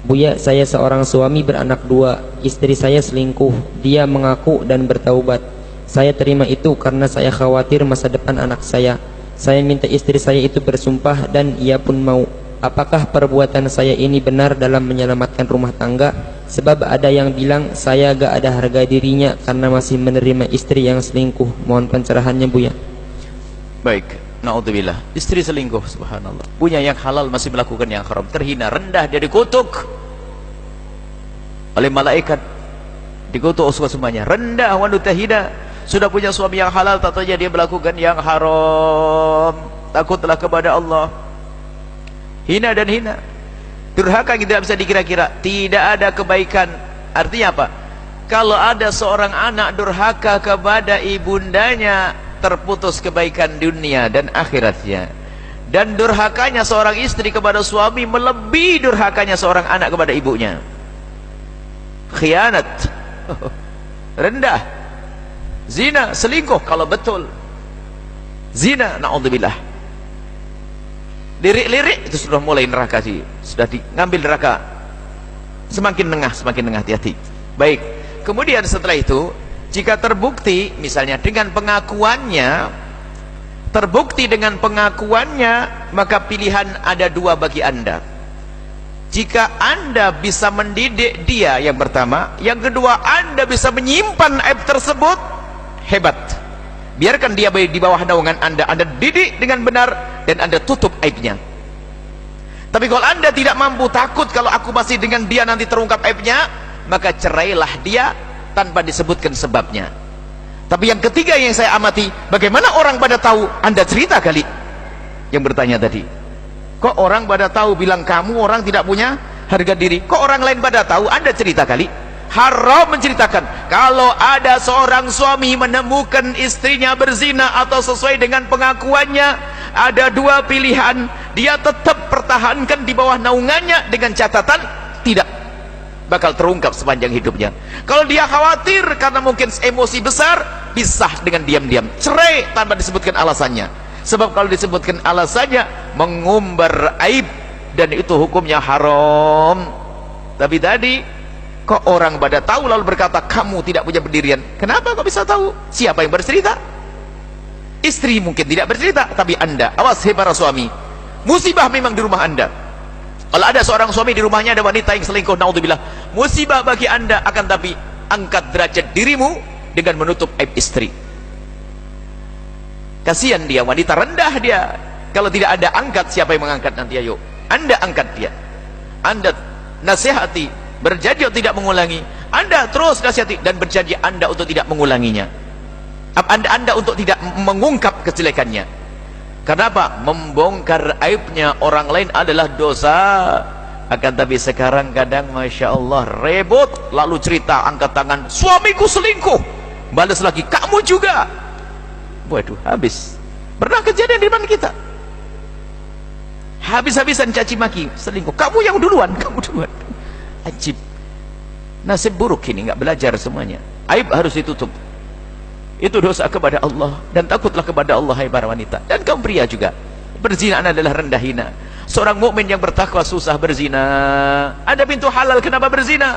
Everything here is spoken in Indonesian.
Buya, saya seorang suami beranak dua. Istri saya selingkuh. Dia mengaku dan bertaubat. Saya terima itu karena saya khawatir masa depan anak saya. Saya minta istri saya itu bersumpah dan ia pun mau. Apakah perbuatan saya ini benar dalam menyelamatkan rumah tangga? Sebab ada yang bilang saya gak ada harga dirinya karena masih menerima istri yang selingkuh. Mohon pencerahannya, Buya. Baik, naudzubillah. Istri selingkuh, subhanallah. Punya yang halal masih melakukan yang haram. Terhina, rendah, dia dikutuk oleh malaikat. Dikutuk semuanya. Rendah, wanita hina. Sudah punya suami yang halal, tak saja dia melakukan yang haram. Takutlah kepada Allah. Hina dan hina. Durhaka yang tidak bisa dikira-kira. Tidak ada kebaikan. Artinya apa? Kalau ada seorang anak durhaka kepada ibundanya, terputus kebaikan dunia dan akhiratnya. Dan durhakanya seorang istri kepada suami melebihi durhakanya seorang anak kepada ibunya. Khianat. Rendah. Zina, selingkuh kalau betul. Zina, na'udzubillah. Lirik-lirik itu sudah mulai neraka sih. Sudah ngambil neraka. Semakin nengah, hati-hati. Baik. Kemudian setelah itu, jika terbukti misalnya dengan pengakuannya, maka pilihan ada dua bagi Anda. Jika Anda bisa mendidik dia, yang pertama. Yang kedua, Anda bisa menyimpan aib tersebut, hebat. Biarkan dia di bawah naungan Anda didik dengan benar dan Anda tutup aibnya. Tapi kalau Anda tidak mampu, takut kalau aku masih dengan dia nanti terungkap aibnya, maka cerailah dia tanpa disebutkan sebabnya. Tapi yang ketiga yang saya amati, bagaimana orang pada tahu? Anda cerita kali. Yang bertanya tadi, kok orang pada tahu? Bilang kamu orang tidak punya harga diri. Kok orang lain pada tahu? Anda cerita kali. Haram menceritakan. Kalau ada seorang suami menemukan istrinya berzina atau sesuai dengan pengakuannya, ada dua pilihan. Dia tetap pertahankan di bawah naungannya dengan catatan tidak bakal terungkap sepanjang hidupnya. Kalau dia khawatir karena mungkin emosi besar, pisah dengan diam-diam, cerai tanpa disebutkan alasannya. Sebab kalau disebutkan alasannya, mengumbar aib, dan itu hukumnya haram. Tapi tadi kok orang pada tahu lalu berkata kamu tidak punya pendirian. Kenapa kok bisa tahu? Siapa yang bercerita? Istri mungkin tidak bercerita, tapi Anda, awas hai para suami, musibah memang di rumah Anda. Kalau ada seorang suami di rumahnya ada wanita yang selingkuh, naudzubillah, musibah bagi Anda. Akan tapi angkat derajat dirimu dengan menutup aib istri. Kasihan dia, wanita rendah dia. Kalau tidak ada angkat, siapa yang mengangkat nanti? Ayo Anda angkat dia, Anda nasihati, berjanji untuk tidak mengulangi. Anda terus nasihati dan berjanji Anda untuk tidak mengulanginya. Anda untuk tidak mengungkap kejelekannya. Kenapa? Membongkar aibnya orang lain adalah dosa. Akan tapi sekarang kadang Masya Allah rebut, lalu cerita, angkat tangan, suamiku selingkuh, balas lagi, kamu juga. Waduh, habis. Pernah kejadian di mana kita? Habis-habisan caci maki, selingkuh, kamu yang duluan, kamu duluan. Ajib. Nasib buruk ini, nggak belajar semuanya. Aib harus ditutup. Itu dosa kepada Allah, dan takutlah kepada Allah hai para wanita, dan kaum pria juga. Berzina adalah rendah hina. Seorang mukmin yang bertakwa susah berzina. Ada pintu halal, kenapa berzina?